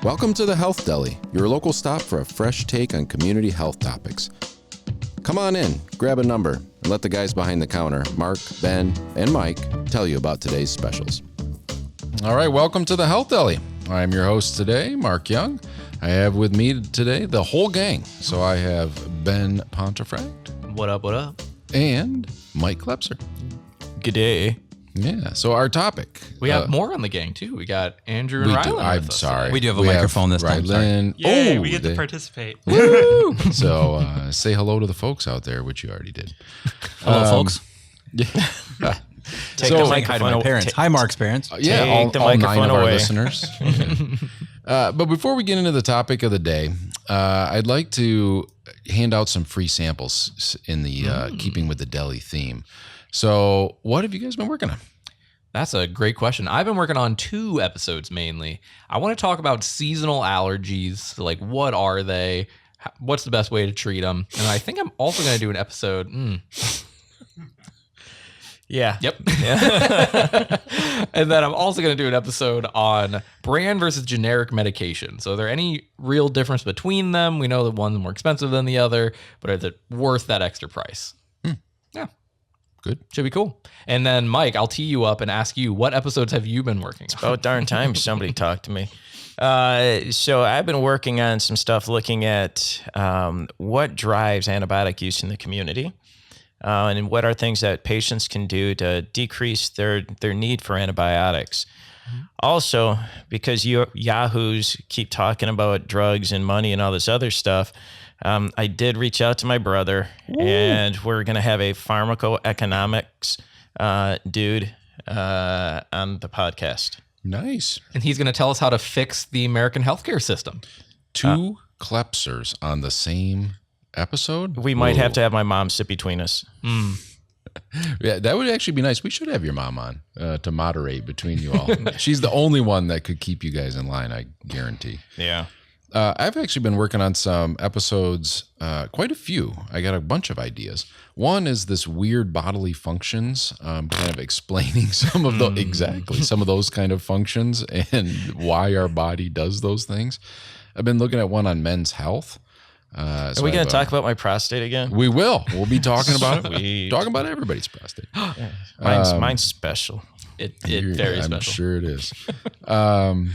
Welcome to the Health Deli, your local stop for a fresh take on community health topics. Come on in, grab a number, and let the guys behind the counter, Mark, Ben, and Mike, tell you about today's specials. All right, welcome to the Health Deli. I'm your host today, Mark Young. I have with me today the whole gang. So I have Ben Pontefract. What up? And Mike Klepser. G'day. Yeah, so our topic. We have more on the gang, too. We got Andrew and Rylan. I'm sorry. We do have a microphone this time. Rylan. Yay, we get to participate. Woo! So say hello to the folks out there, which you already did. Hello, folks. Yeah. Take the microphone. Hi to my parents. Hi, Mark's parents. Yeah, Take the all 9 microphone of our away. listeners. But before we get into the topic of the day, I'd like to hand out some free samples in the keeping with the deli theme. So what have you guys been working on? That's a great question. I've been working on 2 episodes mainly. I want to talk about seasonal allergies. Like, what are they? What's the best way to treat them? And I think I'm also going to do an episode. Yeah. Yep. And then I'm also going to do an episode on brand versus generic medication. So are there any real difference between them? We know that one's more expensive than the other, but is it worth that extra price? Yeah. Good. Should be cool. And then, Mike, I'll tee you up and ask you, what episodes have you been working on? About darn time somebody talked to me. So I've been working on some stuff looking at what drives antibiotic use in the community. And what are things that patients can do to decrease their need for antibiotics. Also, because you yahoos keep talking about drugs and money and all this other stuff, I did reach out to my brother, and we're going to have a pharmacoeconomics dude on the podcast. Nice. And he's going to tell us how to fix the American healthcare system. 2 Klepsers on the same episode? We might have to have my mom sit between us. Yeah, that would actually be nice. We should have your mom on to moderate between you all. She's the only one that could keep you guys in line, I guarantee. Yeah. I've actually been working on some episodes, quite a few. I got a bunch of ideas. One is this weird bodily functions, kind of explaining some of those kind of functions and why our body does those things. I've been looking at one on men's health. Are we going to talk about my prostate again? We will. We'll be talking about it. Talking about everybody's prostate. Mine's special. It very special. I'm sure it is. And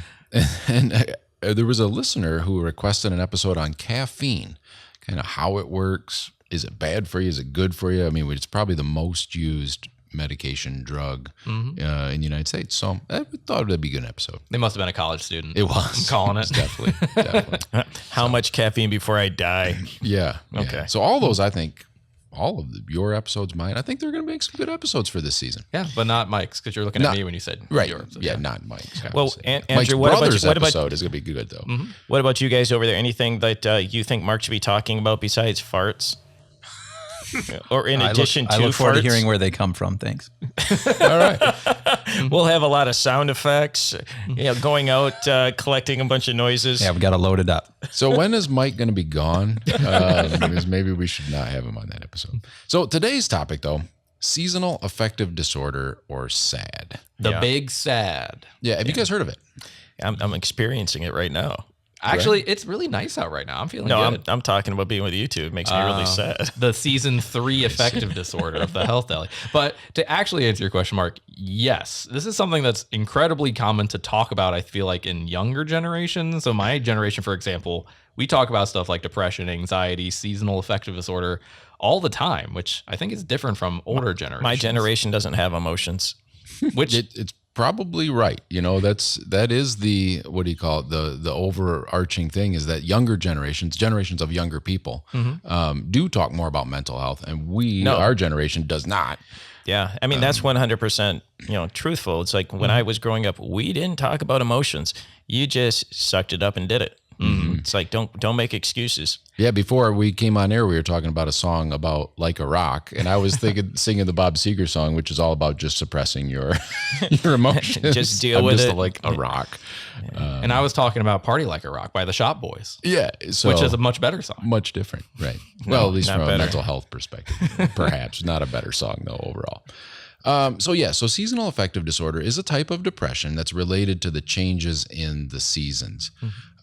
there was a listener who requested an episode on caffeine, kind of how it works. Is it bad for you? Is it good for you? I mean, it's probably the most used medication drug in the United States. So I thought it'd be a good episode. They must have been a college student. It was. I'm calling it. Definitely. How much caffeine before I die? Yeah. Okay. So all those, I think, all of your episodes, mine, I think they're going to make some good episodes for this season. Yeah, but not Mike's, because you're looking at me when you said right. your episode. Yeah, not Mike's. Well, Mike's Andrew, brother's episode is going to be good, though. What about you guys over there? Anything that you think Mark should be talking about besides farts? Or in addition to I look forward farts? to hearing where they come from. Thanks. All right. We'll have a lot of sound effects, going out, collecting a bunch of noises. Yeah, we got to load it up. So when is Mike going to be gone? Because maybe we should not have him on that episode. So today's topic, though, seasonal affective disorder, or SAD. The big sad. Yeah, have you guys heard of it? I'm experiencing it right now. Actually, it's really nice out right now. I'm feeling good. I'm talking about being with you two. It makes me really sad. The season 3 affective disorder of the Health Deli. But to actually answer your question, Mark, yes, this is something that's incredibly common to talk about, I feel like, in younger generations. So my generation, for example, we talk about stuff like depression, anxiety, seasonal affective disorder all the time, which I think is different from older generations. My generation doesn't have emotions. Which it's probably right. That is the, what do you call it? The overarching thing is that younger generations of younger people do talk more about mental health, and our generation does not. Yeah. I mean, that's 100%, truthful. It's like when I was growing up, we didn't talk about emotions. You just sucked it up and did it. It's like, don't make excuses. Yeah, before we came on air, we were talking about a song about Like a Rock, and I was singing the Bob Seger song, which is all about just suppressing your emotions. Just deal with it. Like a rock. and I was talking about Party Like a Rock by the Shop Boys. Yeah, so which is a much better song. Much different, right? Well, at least from better. a mental health perspective, perhaps not a better song though overall. So seasonal affective disorder is a type of depression that's related to the changes in the seasons.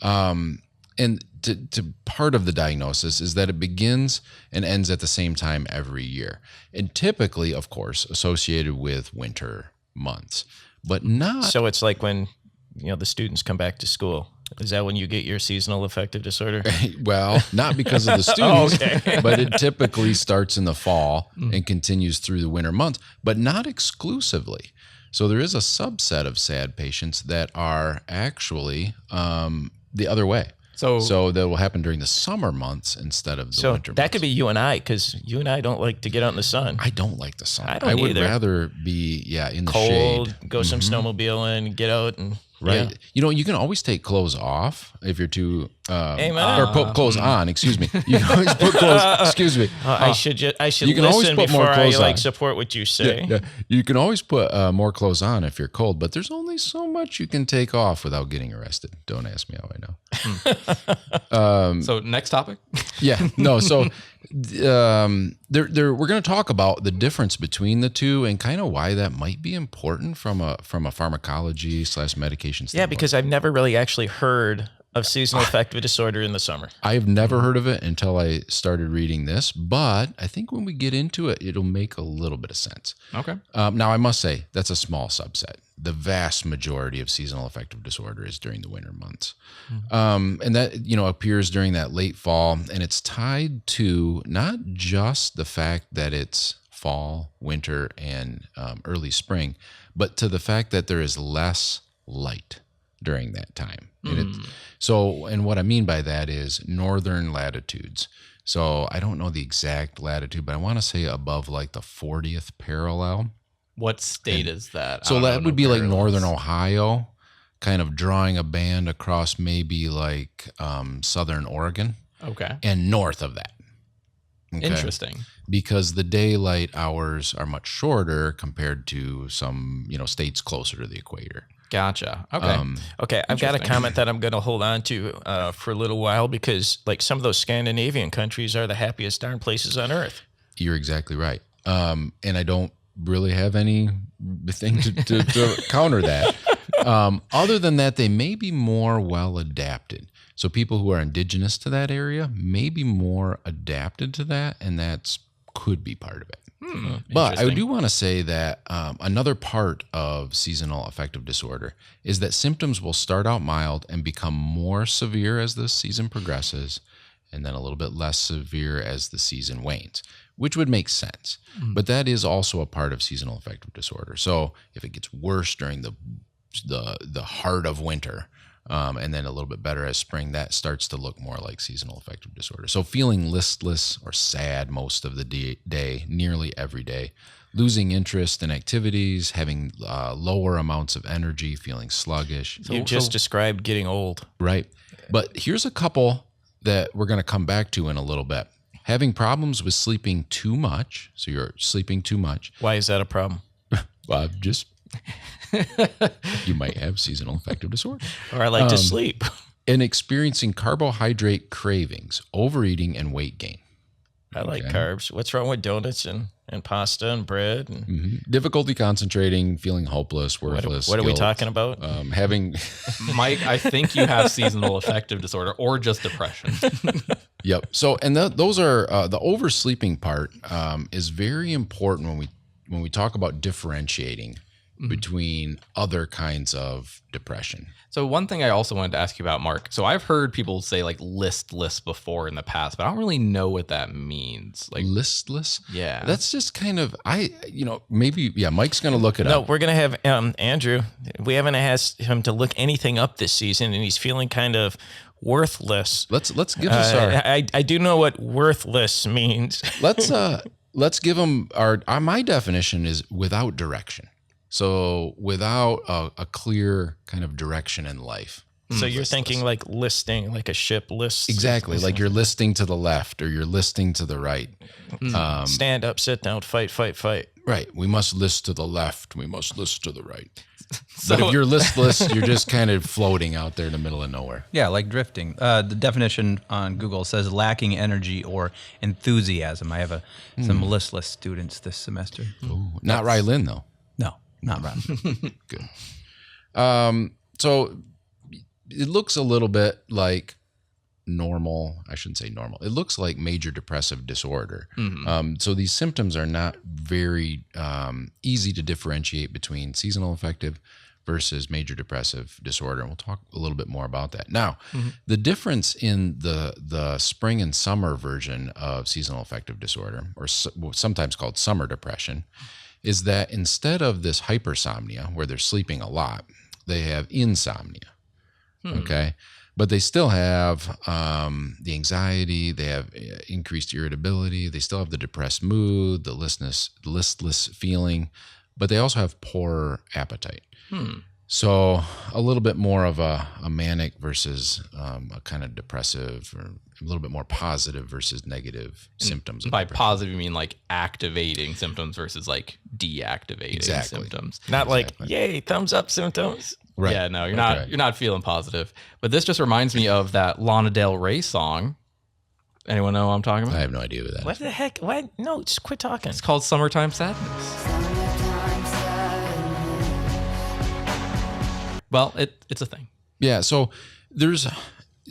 And to part of the diagnosis is that it begins and ends at the same time every year. And typically, of course, associated with winter months, but not. So it's like when, the students come back to school. Is that when you get your seasonal affective disorder? Well, not because of the students, Okay. but it typically starts in the fall and continues through the winter months, but not exclusively. So there is a subset of SAD patients that are actually the other way. So that will happen during the summer months instead of the winter months. That could be you and I, because you and I don't like to get out in the sun. I don't like the sun. I don't would either. rather be in the Cold, shade. go some snowmobiling, get out and Right. yeah. You can always take clothes off if you're too, Amen. or put clothes on, excuse me. You can always put clothes, excuse me. I should you can always listen put more before I clothes on. support what you say. Yeah. You can always put more clothes on if you're cold, but there's only so much you can take off without getting arrested. Don't ask me how I know. So next topic. Yeah, no. So we're going to talk about the difference between the two and kind of why that might be important from a pharmacology / medication standpoint. Yeah, because I've never really actually heard of seasonal affective disorder in the summer. I've never heard of it until I started reading this, but I think when we get into it, it'll make a little bit of sense. Okay. Now, I must say that's a small subset. The vast majority of seasonal affective disorder is during the winter months. And that, appears during that late fall, and it's tied to not just the fact that it's fall, winter, and early spring, but to the fact that there is less light during that time. And what I mean by that is northern latitudes. So I don't know the exact latitude, but I want to say above like the 40th parallel. What state is that? So that would be like northern Ohio, kind of drawing a band across maybe like southern Oregon. Okay. And north of that. Okay? Interesting. Because the daylight hours are much shorter compared to some, states closer to the equator. Gotcha. Okay. Okay, I've got a comment that I'm going to hold on to for a little while, because like some of those Scandinavian countries are the happiest darn places on earth. You're exactly right. And I don't really have anything to counter that. Other than that, they may be more well adapted. So people who are indigenous to that area may be more adapted to that, and that's could be part of it. But I do want to say that another part of seasonal affective disorder is that symptoms will start out mild and become more severe as the season progresses, and then a little bit less severe as the season wanes, which would make sense. But that is also a part of seasonal affective disorder. So if it gets worse during the heart of winter, and then a little bit better as spring, that starts to look more like seasonal affective disorder. So feeling listless or sad most of the day, nearly every day, losing interest in activities, having lower amounts of energy, feeling sluggish. You just described getting old. Right. But here's a couple that we're going to come back to in a little bit. Having problems with sleeping too much. So you're sleeping too much. Why is that a problem? Just you might have seasonal affective disorder. Or I like to sleep. And experiencing carbohydrate cravings, overeating, and weight gain. I like carbs. What's wrong with donuts and pasta and bread? And Difficulty concentrating, feeling hopeless, worthless. What are we guilt, talking about? Having Mike, I think you have seasonal affective disorder or just depression. Yep. So, and those are the oversleeping part is very important when we talk about differentiating between other kinds of depression. So one thing I also wanted to ask you about, Mark. So I've heard people say like listless before in the past, but I don't really know what that means. Like Listless? Yeah. That's just kind of, maybe, Mike's going to look it No, up. we're going to have Andrew. We haven't asked him to look anything up this season, and he's feeling kind of worthless. Let's give us I do know what worthless means. let's give him my definition is without direction. So without a clear kind of direction in life. So you're thinking like listing, like a ship lists. Exactly. Like you're listing to the left or you're listing to the right. Stand up, sit down, fight, fight, fight. Right. We must list to the left. We must list to the right. But if you're listless, you're just kind of floating out there in the middle of nowhere. Yeah, like drifting. The definition on Google says lacking energy or enthusiasm. I have some listless students this semester. Ooh, not Rylan, though. No, not Rob. Good. So it looks a little bit like normal. I shouldn't say normal. It looks like major depressive disorder. So these symptoms are not very easy to differentiate between seasonal affective versus major depressive disorder. And we'll talk a little bit more about that. Now, the difference in the spring and summer version of seasonal affective disorder, or sometimes called summer depression, is that instead of this hypersomnia where they're sleeping a lot, they have insomnia. Okay. But they still have the anxiety, they have increased irritability, they still have the depressed mood, the listless feeling, but they also have poor appetite. So a little bit more of a manic versus a kind of depressive, or a little bit more positive versus negative symptoms. By positive, you mean like activating symptoms versus like deactivating symptoms. Not like, yay, thumbs up symptoms. Right. Yeah, no, you're not feeling positive. But this just reminds me of that Lana Del Rey song. Anyone know what I'm talking about? I have no idea what that is. What the heck? What? No, just quit talking. It's called Summertime Sadness. Well, it's a thing. Yeah, so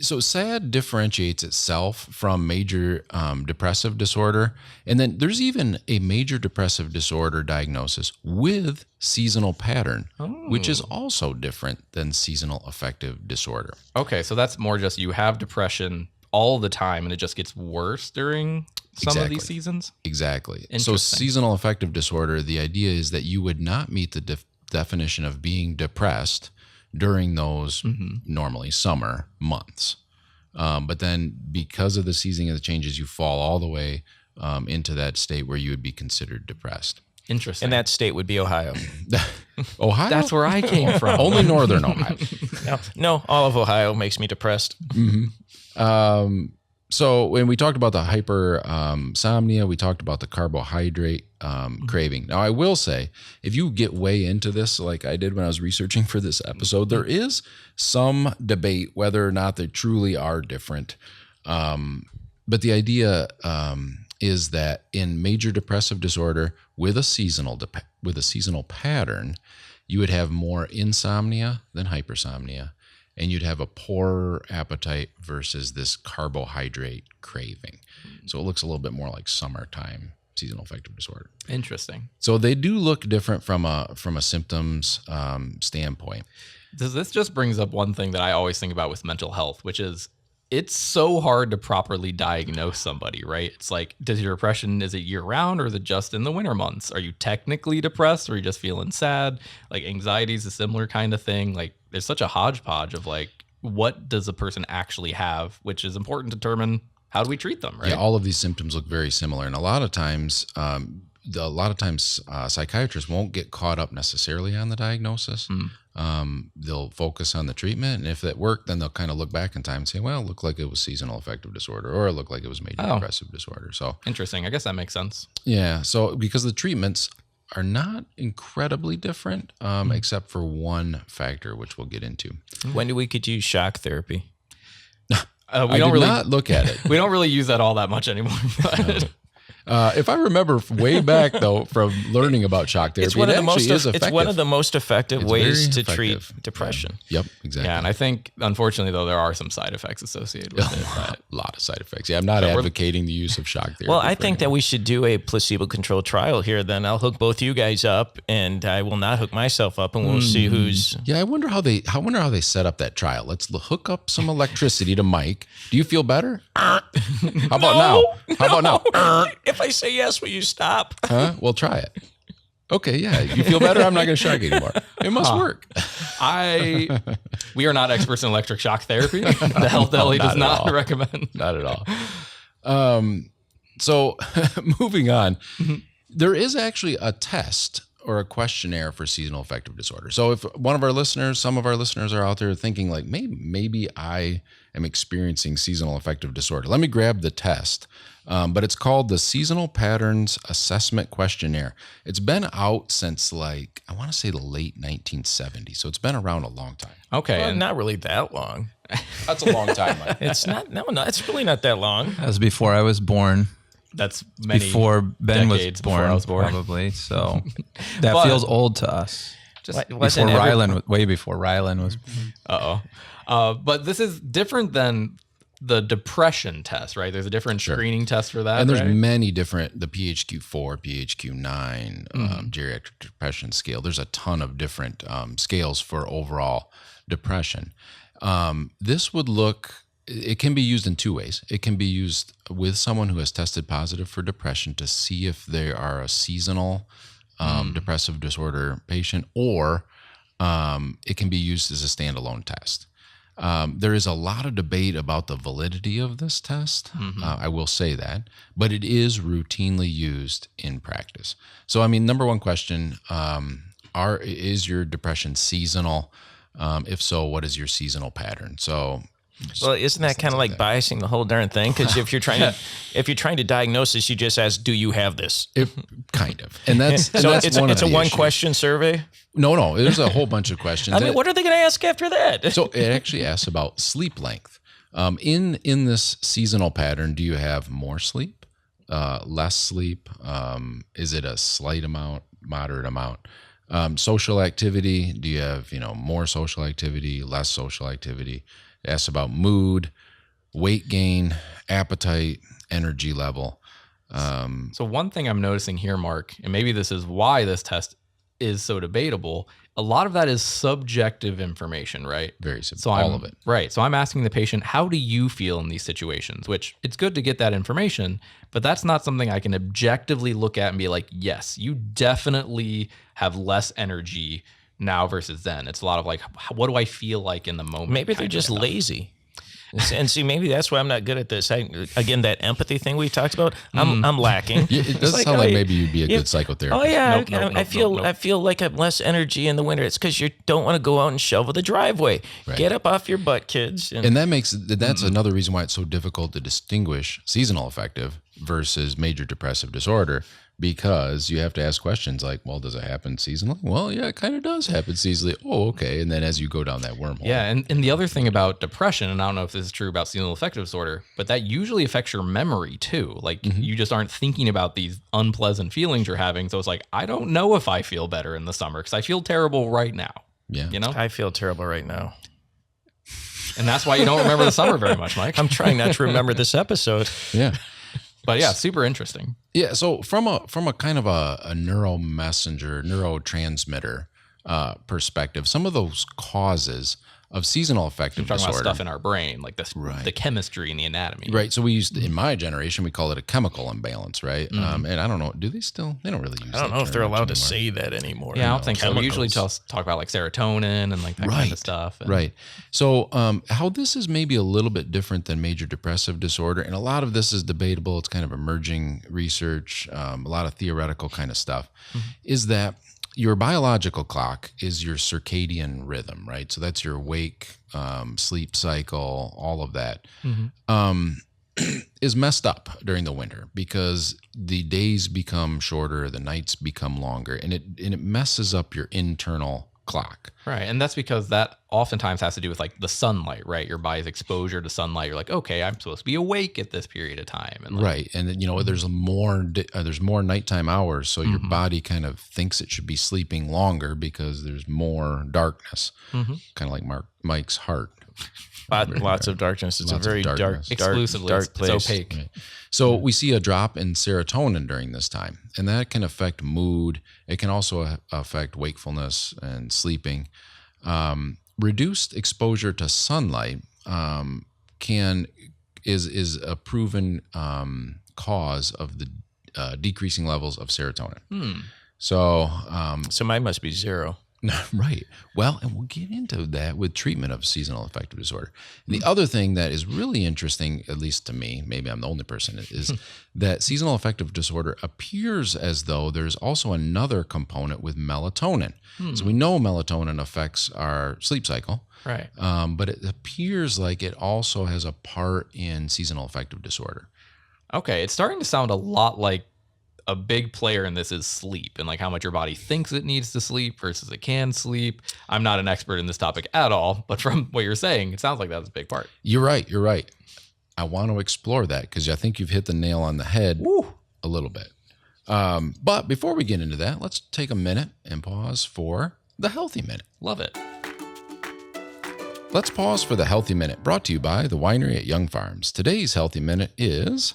SAD differentiates itself from major depressive disorder, and then there's even a major depressive disorder diagnosis with seasonal pattern, which is also different than seasonal affective disorder. Okay, so that's more just you have depression all the time, and it just gets worse during some of these seasons? Exactly. So seasonal affective disorder, the idea is that you would not meet the definition of being depressed during those normally summer months. But then because of the seasoning of the changes, you fall all the way into that state where you would be considered depressed. Interesting. And that state would be Ohio. Ohio? That's where I came from. Only northern Ohio. No, all of Ohio makes me depressed. So when we talked about the hypersomnia, we talked about the carbohydrate craving. Now, I will say, if you get way into this, like I did when I was researching for this episode, there is some debate whether or not they truly are different. But the idea is that in major depressive disorder with a seasonal pattern, you would have more insomnia than hypersomnia, and you'd have a poorer appetite versus this carbohydrate craving. So it looks a little bit more like summertime seasonal affective disorder. Interesting. So they do look different from a symptoms standpoint. This just brings up one thing that I always think about with mental health, which is it's so hard to properly diagnose somebody, right? It's like, does your depression, is it year round or is it just in the winter months? Are you technically depressed or are you just feeling sad? Like anxiety is a similar kind of thing. Like there's such a hodgepodge of like, what does a person actually have, which is important to determine how do we treat them, right? Yeah, all of these symptoms look very similar. And a lot of times psychiatrists won't get caught up necessarily on the diagnosis. They'll focus on the treatment, and if that worked, then they'll kind of look back in time and say, well, it looked like it was seasonal affective disorder, or it looked like it was major depressive disorder. So interesting. I guess that makes sense. Yeah. So because the treatments are not incredibly different, except for one factor, which we'll get into. When we could use shock therapy? We don't really look at it. We don't really use that all that much anymore. But. If I remember way back, though, from learning about shock therapy, it's one of the most effective It's ways to very treat effective. depression. Yep, exactly. Yeah, and I think, unfortunately, though, there are some side effects associated with it. A lot of side effects. Yeah, I'm not advocating the use of shock therapy. Well, I think that we should do a placebo-controlled trial here. Then I'll hook both you guys up, and I will not hook myself up, and we'll see who's. Yeah, I wonder how they set up that trial. Let's hook up some electricity to Mike. Do you feel better? How about now? How about now? If I say yes, will you stop? Huh? Well, try it. Okay, yeah. You feel better? I'm not going to shock you anymore. It must work. We are not experts in electric shock therapy. The Health Deli does not recommend. Not at all. So moving on, there is actually a test or a questionnaire for seasonal affective disorder. So if some of our listeners are out there thinking like, maybe I am experiencing seasonal affective disorder, let me grab the test. But it's called the Seasonal Patterns Assessment Questionnaire. It's been out since I want to say the late 1970s. So it's been around a long time. Okay. Well, And not really that long. That's a long time, Mike. It's not. No, it's really not that long. That was before I was born. that's many Before Ben was decades before born, I was born. probably. So that But- feels old to us. Just Before Rylan, way before Rylan was. But this is different than the depression test, right? There's a different screening test for that. And there's right? many different, the PHQ-4, PHQ-9, geriatric depression scale. There's a ton of different scales for overall depression. This would it can be used in two ways. It can be used with someone who has tested positive for depression to see if they are a seasonal depressive disorder patient, or it can be used as a standalone test. There is a lot of debate about the validity of this test. I will say that, but it is routinely used in practice. So, I mean, number one question, is your depression seasonal? If so, what is your seasonal pattern? So, Well, isn't that kind of like biasing the whole darn thing? Because if you're trying to diagnose this, you just ask, "Do you have this?" kind of, and that's So that's it's one a of the one issues. question survey. No, there's a whole bunch of questions. I mean, what are they going to ask after that? So it actually asks about sleep length. In this seasonal pattern, do you have more sleep, less sleep? Is it a slight amount, moderate amount? Social activity, do you have more social activity, less social activity? It asks about mood, weight gain, appetite, energy level. So one thing I'm noticing here, Mark, and maybe this is why this test is so debatable, a lot of that is subjective information, right? Very simple. So all of it. Right. So I'm asking the patient, how do you feel in these situations? Which it's good to get that information, but that's not something I can objectively look at and be like, yes, you definitely have less energy now versus then. It's a lot of like, what do I feel like in the moment? Maybe they're kind of just stuff. lazy. And see, maybe that's why I'm not good at this. Again, that empathy thing we talked about, I'm lacking. Yeah, it does It's sound oh, like yeah, maybe you'd be a good psychotherapist. Oh yeah, Nope, I feel like I have less energy in the winter. It's because you don't want to go out and shovel the driveway. Right. Get up off your butt, kids. And that's another reason why it's so difficult to distinguish seasonal affective versus major depressive disorder, because you have to ask questions like, well, does it happen seasonally? Well, yeah, it kind of does happen seasonally. Oh, okay. And then as you go down that wormhole. Yeah, and the other thing about depression, and I don't know if this is true about seasonal affective disorder, but that usually affects your memory too. Like you just aren't thinking about these unpleasant feelings you're having. So it's like, I don't know if I feel better in the summer because I feel terrible right now. Yeah. You know? I feel terrible right now. And that's why you don't remember the summer very much, Mike. I'm trying not to remember this episode. Yeah. But yeah, super interesting. Yeah. So from a kind of a neurotransmitter perspective, some of those causes of seasonal affective We're talking disorder. about stuff in our brain, like this, Right. the chemistry and the anatomy. Right. So we used, in my generation, we call it a chemical imbalance, right? And I don't know, do they still? They don't really use. I don't that know if they're term much allowed to anymore. say that anymore. Yeah, I don't think so. We usually Chemicals. talk about like serotonin and like that kind of stuff. And Right. So how this is maybe a little bit different than major depressive disorder, and a lot of this is debatable. It's kind of emerging research, a lot of theoretical kind of stuff, is that your biological clock is your circadian rhythm, right? So that's your wake, sleep cycle, all of that. Is messed up during the winter because the days become shorter, the nights become longer, and it messes up your internal clock. Right. And that's because that oftentimes has to do with like the sunlight, right? Your body's exposure to sunlight. You're like, okay, I'm supposed to be awake at this period of time. And like, Right. And then, there's more nighttime hours. So your body kind of thinks it should be sleeping longer because there's more darkness, kind of like Mike's heart. Lots of darkness. It's Lots a of very darkness. exclusively, dark it's place. opaque. Right. So we see a drop in serotonin during this time, and that can affect mood. It can also affect wakefulness and sleeping. Reduced exposure to sunlight is a proven cause of the decreasing levels of serotonin. So So mine must be zero. Right. Well, and we'll get into that with treatment of seasonal affective disorder. And the other thing that is really interesting, at least to me, maybe I'm the only person, is that seasonal affective disorder appears as though there's also another component with melatonin. So we know melatonin affects our sleep cycle. Right. But it appears like it also has a part in seasonal affective disorder. Okay. It's starting to sound a lot like a big player in this is sleep and like how much your body thinks it needs to sleep versus it can sleep. I'm not an expert in this topic at all, but from what you're saying, it sounds like that's a big part. You're right. You're right. I want to explore that because I think you've hit the nail on the head a little bit. But before we get into that, let's take a minute and pause for the Healthy Minute. Love it. Let's pause for the Healthy Minute, brought to you by the winery at Young Farms. Today's Healthy Minute is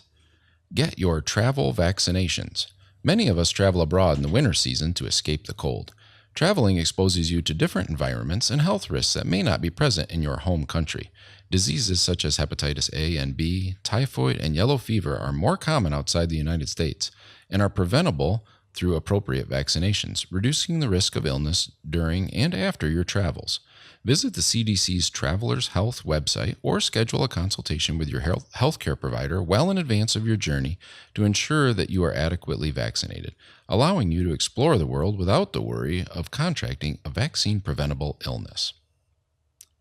get your travel vaccinations. Many of us travel abroad in the winter season to escape the cold. Traveling exposes you to different environments and health risks that may not be present in your home country. Diseases such as hepatitis A and B, typhoid, and yellow fever are more common outside the United States and are preventable through appropriate vaccinations, reducing the risk of illness during and after your travels. Visit the CDC's Travelers Health website or schedule a consultation with your healthcare provider well in advance of your journey to ensure that you are adequately vaccinated, allowing you to explore the world without the worry of contracting a vaccine-preventable illness.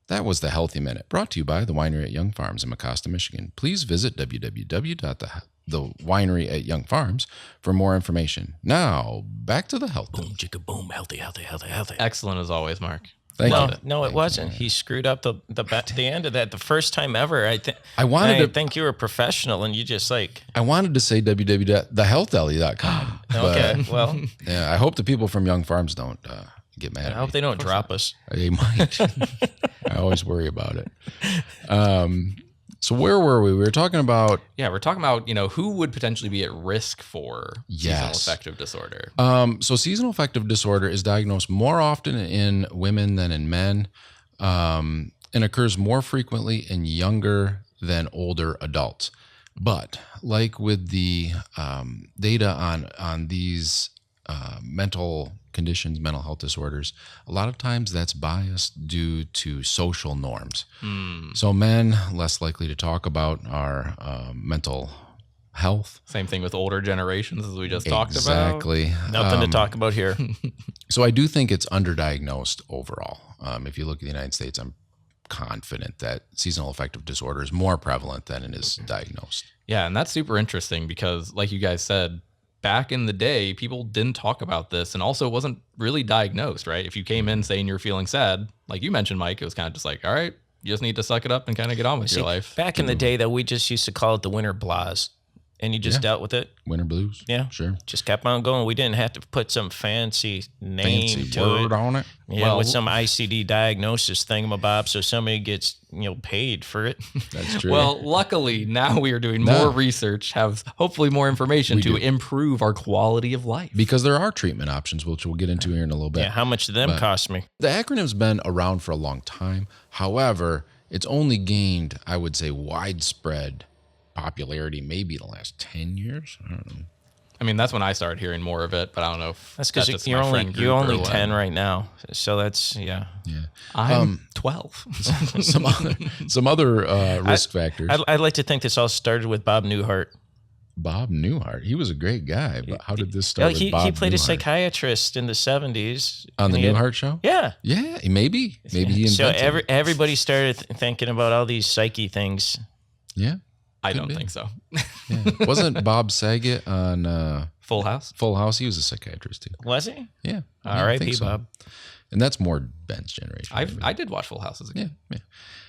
That was the Healthy Minute, brought to you by the winery at Young Farms in Mecosta, Michigan. Please visit www.thewineryatyoungfarms for more information. Now, back to the health. Boom, chicka, boom, healthy. Excellent as always, Mark. Thank you. No, it wasn't. He screwed up the end of that. The first time ever. I think you were a professional, and you just like. I wanted to say www.thehealthalley.com. Okay, well. Yeah, I hope the people from Young Farms don't get mad at me. I hope they don't drop us. They might. I always worry about it. So where were we? We were talking about... Yeah, we're talking about, who would potentially be at risk for seasonal affective disorder. So seasonal affective disorder is diagnosed more often in women than in men, and occurs more frequently in younger than older adults. But like with the data on these mental conditions, mental health disorders, a lot of times that's biased due to social norms. So men less likely to talk about our mental health. Same thing with older generations as we just talked about. Exactly. Nothing to talk about here. So I do think it's underdiagnosed overall. If you look at the United States, I'm confident that seasonal affective disorder is more prevalent than it is diagnosed. Yeah, and that's super interesting because like you guys said, back in the day, people didn't talk about this and also wasn't really diagnosed, right? If you came in saying you're feeling sad, like you mentioned, Mike, it was kind of just like, all right, you just need to suck it up and kind of get on with your life. Back in the day, though, we just used to call it the winter blahs, and you just dealt with it. Winter blues. Yeah. Sure. Just kept on going. We didn't have to put some fancy name to word it. on it. Yeah, with some ICD diagnosis thingamabob, so somebody gets paid for it. That's true. Well, luckily now we are doing more research, have hopefully more information to improve our quality of life. Because there are treatment options, which we'll get into here in a little bit. Yeah, how much do them cost me? The acronym's been around for a long time. However, it's only gained, I would say, widespread popularity maybe in the last 10 years. I don't know. I mean, that's when I started hearing more of it, but I don't know if that's because you're only 10 right now. So that's, yeah. I'm 12. some other risk factors. I'd like to think this all started with Bob Newhart. Bob Newhart. He was a great guy, but how did this start with Bob He played Newhart? a psychiatrist in the 70s. On the Newhart show? Yeah. Yeah, maybe. Maybe he invented So everybody started thinking about all these psyche things. Yeah. I don't think so. Yeah. Wasn't Bob Saget on Full House? Full House? He was a psychiatrist too. Was he? Yeah. R.I.P. Bob. And that's more Ben's generation. I did watch Full House as a kid. Yeah.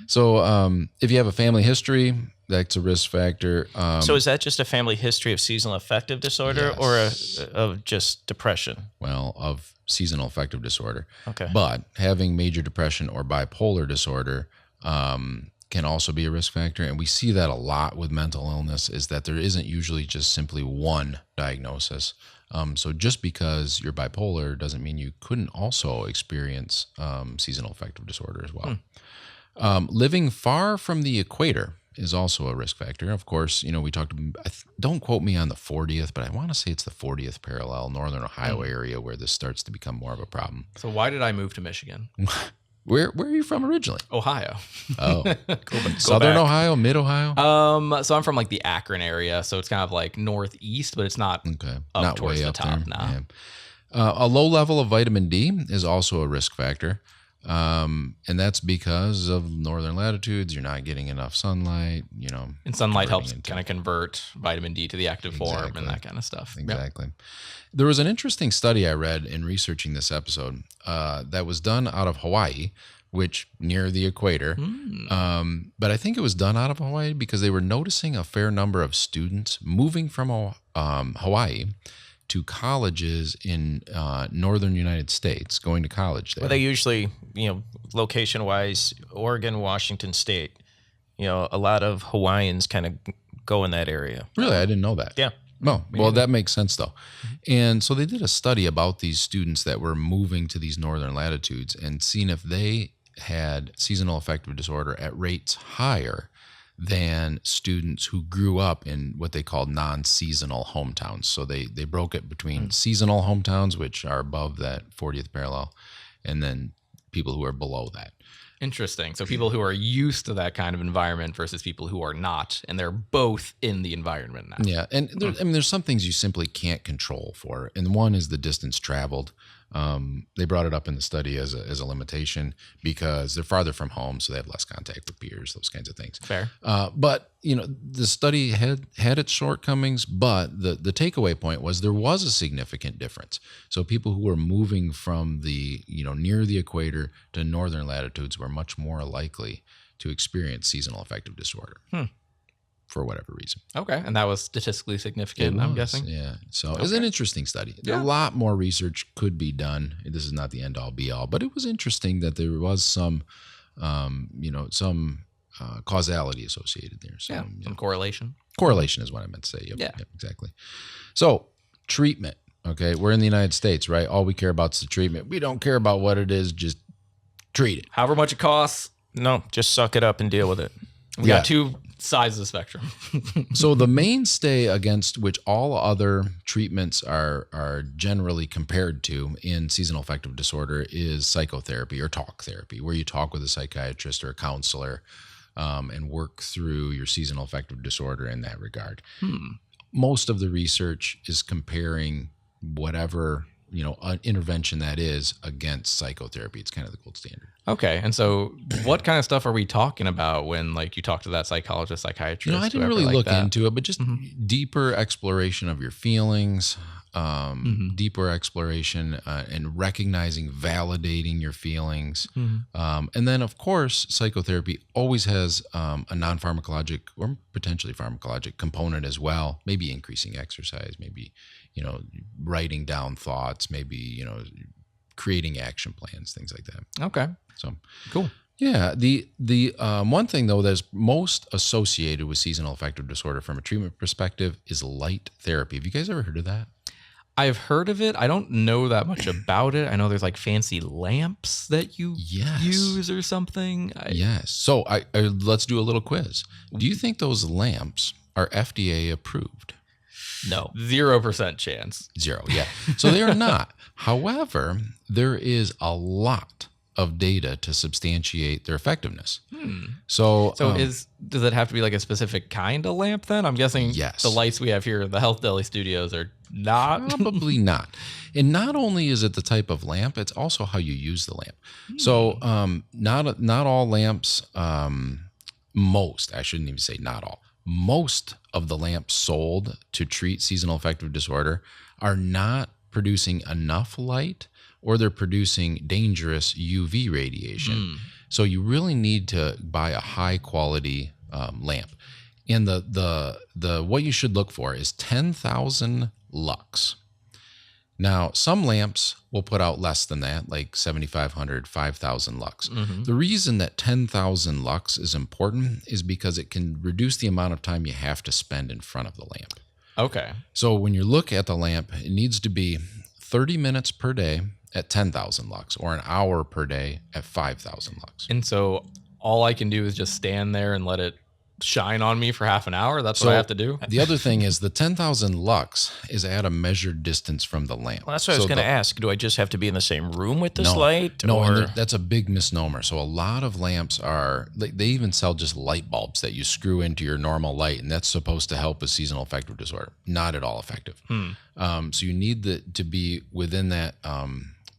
So if you have a family history, that's a risk factor. So is that just a family history of seasonal affective disorder or of just depression? Well, of seasonal affective disorder. Okay. But having major depression or bipolar disorder can also be a risk factor. And we see that a lot with mental illness, is that there isn't usually just simply one diagnosis. So just because you're bipolar doesn't mean you couldn't also experience seasonal affective disorder as well. Living far from the equator is also a risk factor. Of course, we talked, don't quote me on the 40th, but I want to say it's the 40th parallel, Northern Ohio area, where this starts to become more of a problem. So why did I move to Michigan? Where are you from originally? Ohio. Oh, Southern Ohio, Mid Ohio? So I'm from like the Akron area, so it's kind of like northeast, but it's not up Not towards way the up top. there. Nah. Yeah. A low level of vitamin D is also a risk factor. And that's because of northern latitudes. You're not getting enough sunlight, And sunlight helps converting into- kind of convert vitamin D to the active form Exactly. and that kind of stuff. Yep. Exactly. There was an interesting study I read in researching this episode that was done out of Hawaii, which near the equator. But I think it was done out of Hawaii because they were noticing a fair number of students moving from Hawaii to colleges in northern United States, going to college there. Well, they usually, location-wise, Oregon, Washington State, a lot of Hawaiians kind of go in that area. Really? I didn't know that. Yeah. No. Well, that makes sense, though. And so they did a study about these students that were moving to these northern latitudes and seeing if they had seasonal affective disorder at rates higher than students who grew up in what they called non-seasonal hometowns. So they broke it between seasonal hometowns, which are above that 40th parallel, and then people who are below that. Interesting. So people who are used to that kind of environment versus people who are not, and they're both in the environment now. Yeah, and there's some things you simply can't control for, and one is the distance traveled. They brought it up in the study as a limitation because they're farther from home, so they have less contact with peers, those kinds of things. Fair. But the study had its shortcomings, but the takeaway point was there was a significant difference. So people who were moving from the near the equator to northern latitudes were much more likely to experience seasonal affective disorder. For whatever reason. Okay. And that was statistically significant, I'm guessing? Yeah. So it's an interesting study. A lot more research could be done. This is not the end all be all, but it was interesting that there was some, causality associated there. So, Some correlation. Correlation is what I meant to say. Yep, Yeah. Yep, exactly. So treatment. Okay. We're in the United States, right? All we care about is the treatment. We don't care about what it is. Just treat it. However much it costs, No, just suck it up and deal with it. we got two sides of the spectrum. So the mainstay against which all other treatments are generally compared to in seasonal affective disorder is psychotherapy or talk therapy, where you talk with a psychiatrist or a counselor and work through your seasonal affective disorder in that regard. Most of the research is comparing whatever intervention that is against psychotherapy. It's kind of the gold standard. Okay. And so what kind of stuff are we talking about when you talk to that psychologist, psychiatrist? I didn't whoever really like look that? into it, but just deeper exploration of your feelings, deeper exploration and recognizing, validating your feelings. And then, of course, psychotherapy always has a non-pharmacologic or potentially pharmacologic component as well, maybe increasing exercise, maybe, writing down thoughts, maybe, creating action plans, things like that. Okay. So Cool. yeah, the one thing though that's most associated with seasonal affective disorder from a treatment perspective is light therapy. Have you guys ever heard of that? I've heard of it. I don't know that much about it. I know there's like fancy lamps that you use or something. Yes. So I let's do a little quiz. Do you think those lamps are FDA approved? No. 0% chance. 0. Yeah. So they are not. However, there is a lot of data to substantiate their effectiveness. So does it have to be like a specific kind of lamp then? I'm guessing Yes. the lights we have here at the Health Deli Studios are not. Probably not. And not only is it the type of lamp, it's also how you use the lamp. So not all lamps, most, I shouldn't even say not all, most of the lamps sold to treat seasonal affective disorder are not producing enough light, or they're producing dangerous UV radiation. So you really need to buy a high quality lamp. And the what you should look for is 10,000 lux. Now, some lamps will put out less than that, like 7,500, 5,000 lux. The reason that 10,000 lux is important is because it can reduce the amount of time you have to spend in front of the lamp. Okay. So when you look at the lamp, it needs to be 30 minutes per day at 10,000 lux or an hour per day at 5,000 lux. And so all I can do is just stand there and let it shine on me for half an hour? That's what I have to do? The other thing is the 10,000 lux is at a measured distance from the lamp. Well, that's what I was going to ask. Do I just have to be in the same room with this light? No, or? and that's a big misnomer. So a lot of lamps are, they even sell just light bulbs that you screw into your normal light, and that's supposed to help with seasonal affective disorder. Not at all effective. So you need to be within that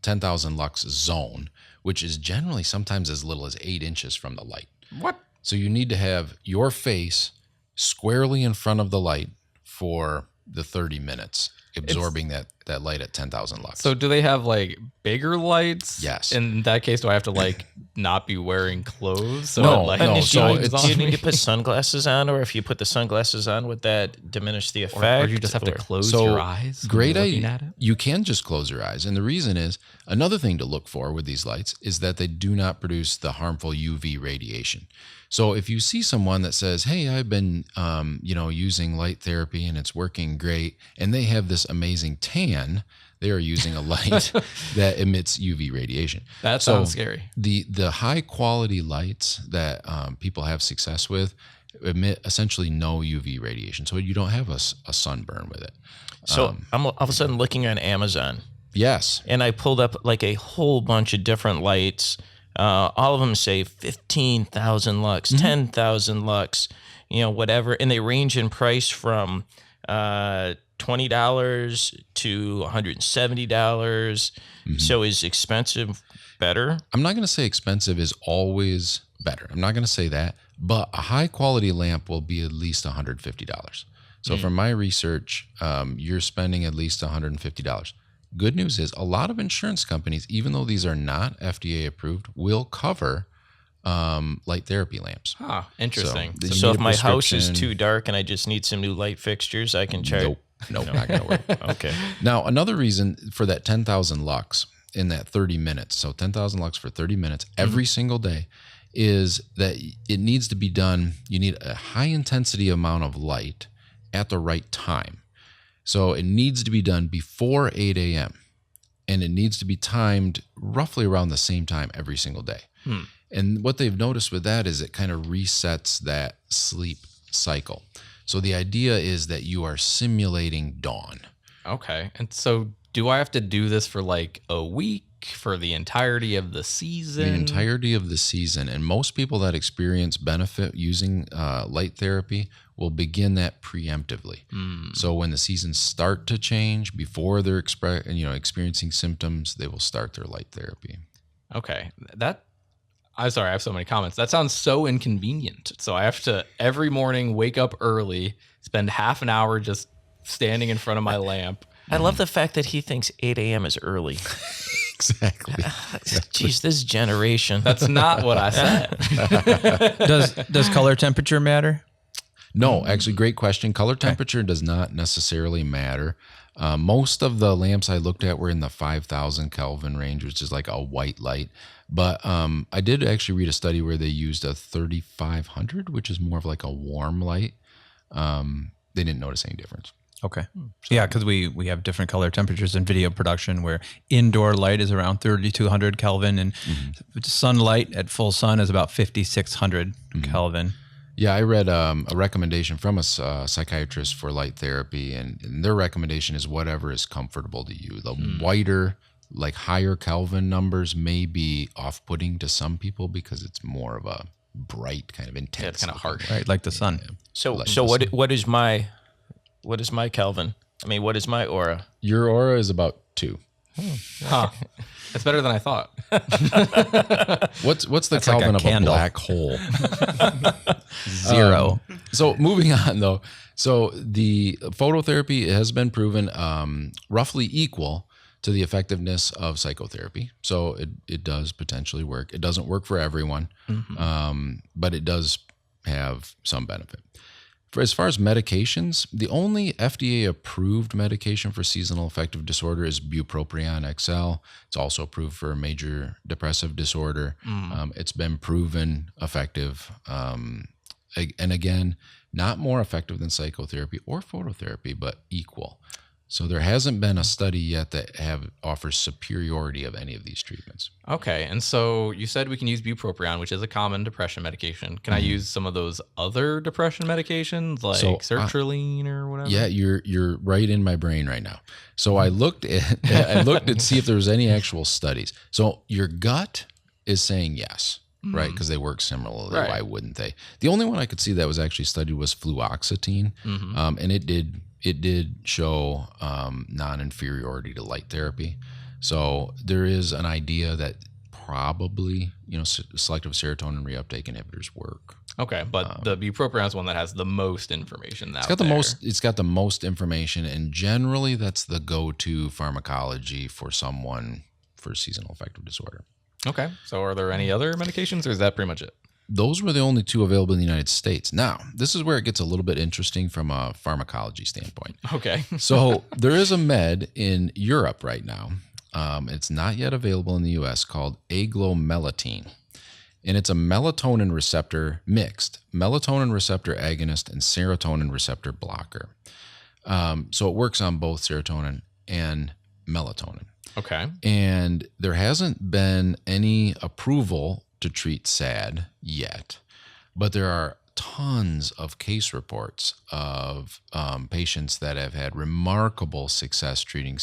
10,000 lux zone, which is generally sometimes as little as 8 inches from the light. What? So you need to have your face squarely in front of the light for the 30 minutes, absorbing that light at 10,000 lux. So do they have like bigger lights? Yes. In that case, do I have to like not be wearing clothes? So No, like, no, so Do you need to put sunglasses on, or if you put the sunglasses on, would that diminish the effect? or you just have to close your eyes? when Great you're looking idea. at it? You can just close your eyes. And the reason is, another thing to look for with these lights is that they do not produce the harmful UV radiation. So if you see someone that says, hey, I've been, using light therapy and it's working great, and they have this amazing tan, they are using a light that emits UV radiation. That sounds scary. The high quality lights that people have success with emit essentially no UV radiation. So you don't have a sunburn with it. So I'm all of a sudden looking on Amazon, Yes. and I pulled up like a whole bunch of different lights. All of them say 15,000 lux, 10,000 lux, whatever. And they range in price from $20 to $170. So is expensive better? I'm not going to say expensive is always better. I'm not going to say that, but a high quality lamp will be at least $150. So from my research, you're spending at least $150. Good news is a lot of insurance companies, even though these are not FDA approved, will cover light therapy lamps. Huh, interesting. So if my house is too dark and I just need some new light fixtures, I can charge. Nope, not going to work. Okay. Now, another reason for that 10,000 lux in that 30 minutes, so 10,000 lux for 30 minutes every single day, is that it needs to be done. You need a high intensity amount of light at the right time. So it needs to be done before 8 a.m. and it needs to be timed roughly around the same time every single day. And what they've noticed with that is it kind of resets that sleep cycle. So the idea is that you are simulating dawn. Okay. And so do I have to do this for like a week, for the entirety of the season? The entirety of the season. And most people that experience benefit using light therapy will begin that preemptively. So when the seasons start to change, before they're experiencing symptoms, they will start their light therapy. Okay. I'm sorry, I have so many comments. That sounds so inconvenient. So I have to every morning wake up early, spend half an hour just standing in front of my lamp. I love the fact that he thinks 8 a.m. is early. Exactly. Jeez, this generation. That's not what I said. Does color temperature matter? No, actually, great question. Color temperature does not necessarily matter. Most of the lamps I looked at were in the 5,000 Kelvin range, which is like a white light. But I did actually read a study where they used a 3,500, which is more of like a warm light. They didn't notice any difference. Okay. Yeah, because we have different color temperatures in video production where indoor light is around 3,200 Kelvin and sunlight at full sun is about 5,600 Kelvin. Yeah, I read a recommendation from a psychiatrist for light therapy, and their recommendation is whatever is comfortable to you. The whiter, like higher Kelvin numbers may be off-putting to some people because it's more of a bright kind of intense. Yeah, it's kind of harsh. Right, like the sun. So what is my Kelvin? I mean, what is my aura? Your aura is about 2. Huh. It's better than I thought. What's the That's like Kelvin a of candle. a black hole? 0. So moving on though, so the phototherapy has been proven roughly equal to the effectiveness of psychotherapy. So it does potentially work. It doesn't work for everyone, but it does have some benefit. As far as medications, the only FDA-approved medication for seasonal affective disorder is bupropion XL. It's also approved for major depressive disorder. It's been proven effective. And again, not more effective than psychotherapy or phototherapy, but equal. So there hasn't been a study yet that offers superiority of any of these treatments. Okay. And so you said we can use bupropion, which is a common depression medication. Can I use some of those other depression medications like sertraline or whatever? Yeah, you're right in my brain right now. So I looked to see if there was any actual studies. So your gut is saying yes, right? Because they work similarly. Right. Why wouldn't they? The only one I could see that was actually studied was fluoxetine, and it did show non-inferiority to light therapy. So there is an idea that probably, selective serotonin reuptake inhibitors work. Okay, but the bupropion is one that has the most information. It's got the most information, and generally that's the go-to pharmacology for someone for seasonal affective disorder. Okay, so are there any other medications, or is that pretty much it? Those were the only two available in the United States. Now, this is where it gets a little bit interesting from a pharmacology standpoint. Okay. So there is a med in Europe right now. It's not yet available in the U.S. called aglomelatine. And it's a melatonin receptor agonist and serotonin receptor blocker. So it works on both serotonin and melatonin. Okay. And there hasn't been any approval to treat SAD yet, but there are tons of case reports of patients that have had remarkable success treating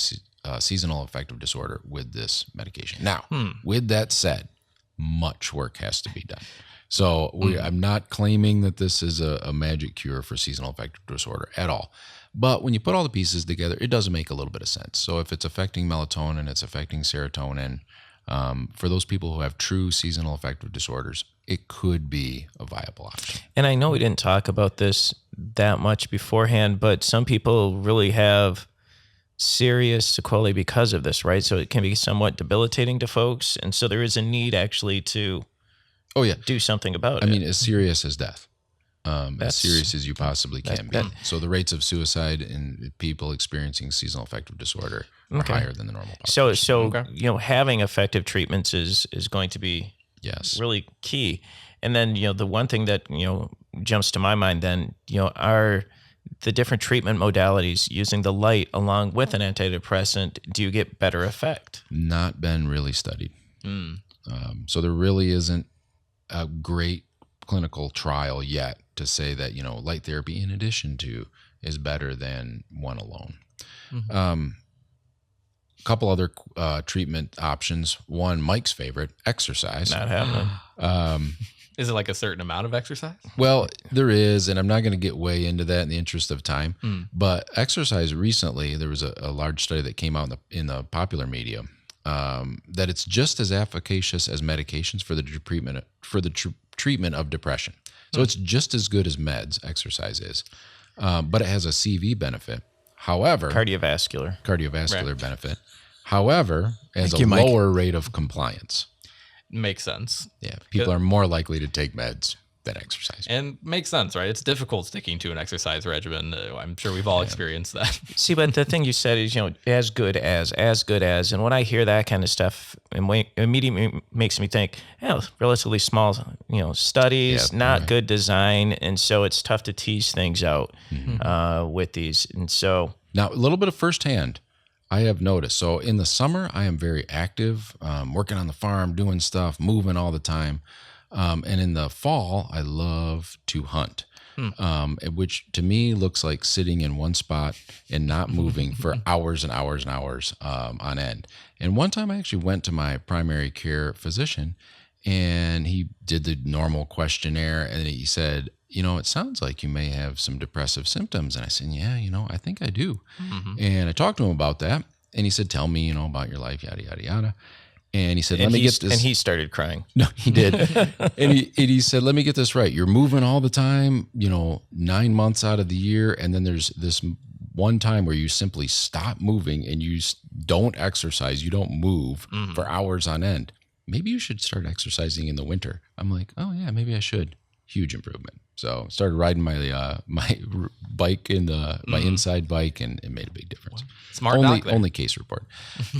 seasonal affective disorder with this medication. Now, with that said, much work has to be done. So I'm not claiming that this is a magic cure for seasonal affective disorder at all. But when you put all the pieces together, it does make a little bit of sense. So if it's affecting melatonin, it's affecting serotonin. For those people who have true seasonal affective disorders, it could be a viable option. And I know we didn't talk about this that much beforehand, but some people really have serious sequelae because of this, right? So it can be somewhat debilitating to folks. And so there is a need actually to do something about it. I mean, as serious as death. As serious as you possibly can be. So the rates of suicide in people experiencing seasonal affective disorder are higher than the normal population. So having effective treatments is going to be really key. And then, the one thing that, jumps to my mind then, are the different treatment modalities using the light along with an antidepressant. Do you get better effect? Not been really studied. So there really isn't a great clinical trial yet to say that, light therapy in addition to is better than one alone. A couple other treatment options. One, Mike's favorite, exercise. Not happening. Is it like a certain amount of exercise? Well, there is, and I'm not going to get way into that in the interest of time, but exercise recently, there was a large study that came out in the popular media that it's just as efficacious as medications for the treatment of depression. So it's just as good as meds, exercise is, but it has a CV benefit. However, cardiovascular benefit. However, it has a lower rate of compliance. Makes sense. Yeah, people are more likely to take meds than exercise. And makes sense, right? It's difficult sticking to an exercise regimen. I'm sure we've all experienced that. See, but the thing you said is, as good as. And when I hear that kind of stuff, it immediately makes me think, relatively small, studies, not good design. And so it's tough to tease things out with these. And so now a little bit of firsthand, I have noticed. So in the summer, I am very active, working on the farm, doing stuff, moving all the time. And in the fall, I love to hunt, which to me looks like sitting in one spot and not moving for hours and hours and hours on end. And one time I actually went to my primary care physician and he did the normal questionnaire and he said, it sounds like you may have some depressive symptoms. And I said, yeah, I think I do. And I talked to him about that. And he said, tell me, about your life, yada, yada, yada. And he said, let me get this. And he started crying. No, he did. and he said, let me get this right. You're moving all the time, 9 months out of the year. And then there's this one time where you simply stop moving and you don't exercise. You don't move for hours on end. Maybe you should start exercising in the winter. I'm like, oh yeah, maybe I should. Huge improvement. So started riding my my bike my inside bike, and it made a big difference. Smart only case report.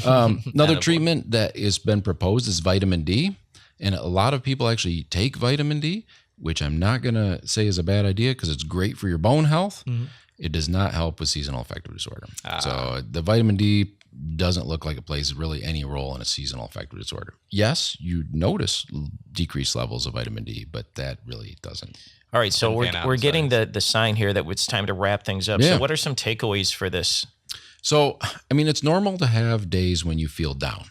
Another treatment that has been proposed is vitamin D, and a lot of people actually take vitamin D, which I'm not gonna say is a bad idea because it's great for your bone health. It does not help with seasonal affective disorder. So the vitamin D doesn't look like it plays really any role in a seasonal affective disorder. Yes, you notice decreased levels of vitamin D, but that really doesn't. All right, so we're getting the sign here that it's time to wrap things up. Yeah. So what are some takeaways for this? So, I mean, it's normal to have days when you feel down.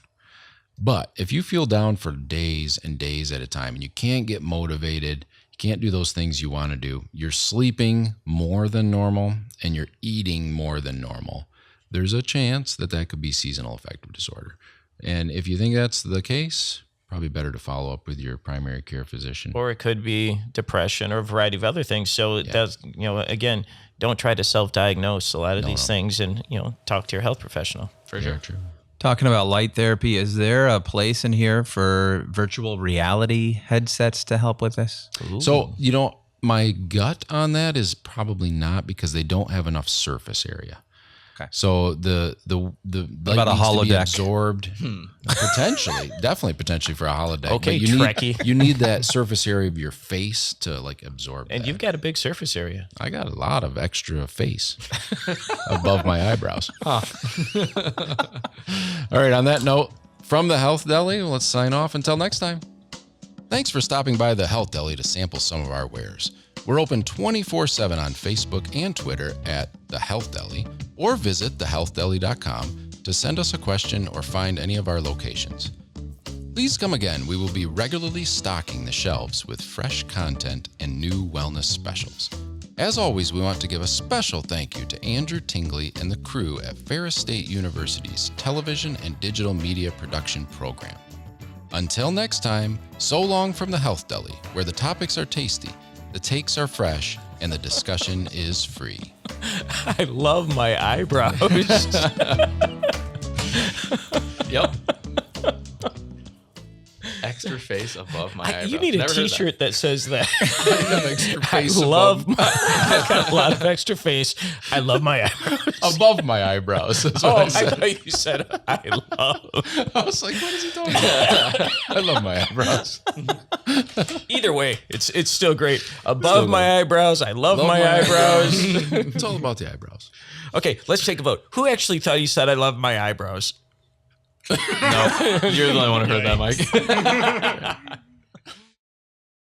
But if you feel down for days and days at a time and you can't get motivated, you can't do those things you want to do, you're sleeping more than normal and you're eating more than normal, there's a chance that that could be seasonal affective disorder. And if you think that's the case, probably better to follow up with your primary care physician. Or it could be depression or a variety of other things. So it does, again, don't try to self-diagnose a lot of these things, and, talk to your health professional. For sure. True. Talking about light therapy, is there a place in here for virtual reality headsets to help with this? Ooh. So, my gut on that is probably not, because they don't have enough surface area. Okay. So the light about a needs to be holodeck? absorbed potentially for a holodeck. Okay, But Trekkie. you need that surface area of your face to absorb. And that. you've got a big surface area. I got a lot of extra face above my eyebrows. All right. On that note, from the Health Deli, let's sign off until next time. Thanks for stopping by the Health Deli to sample some of our wares. We're open 24/7 on Facebook and Twitter at The Health Deli, or visit thehealthdeli.com to send us a question or find any of our locations. Please come again. We will be regularly stocking the shelves with fresh content and new wellness specials. As always, we want to give a special thank you to Andrew Tingley and the crew at Ferris State University's Television and Digital Media Production Program. Until next time, so long from the Health Deli, where the topics are tasty, the takes are fresh, and the discussion is free. I love my eyebrows. Yep. Extra face above my eyebrows. You need a Never heard T-shirt that says that. Extra I face love I've got a lot of extra face. I love my eyebrows. above my eyebrows. That's what Oh, I I said. thought you said I love. I was like, what is he talking about? I love my eyebrows. Either way, it's still great. Above my eyebrows, I love my eyebrows. It's all about the eyebrows. Okay, let's take a vote. Who actually thought you said I love my eyebrows? No, you're the only one who heard that, Mike.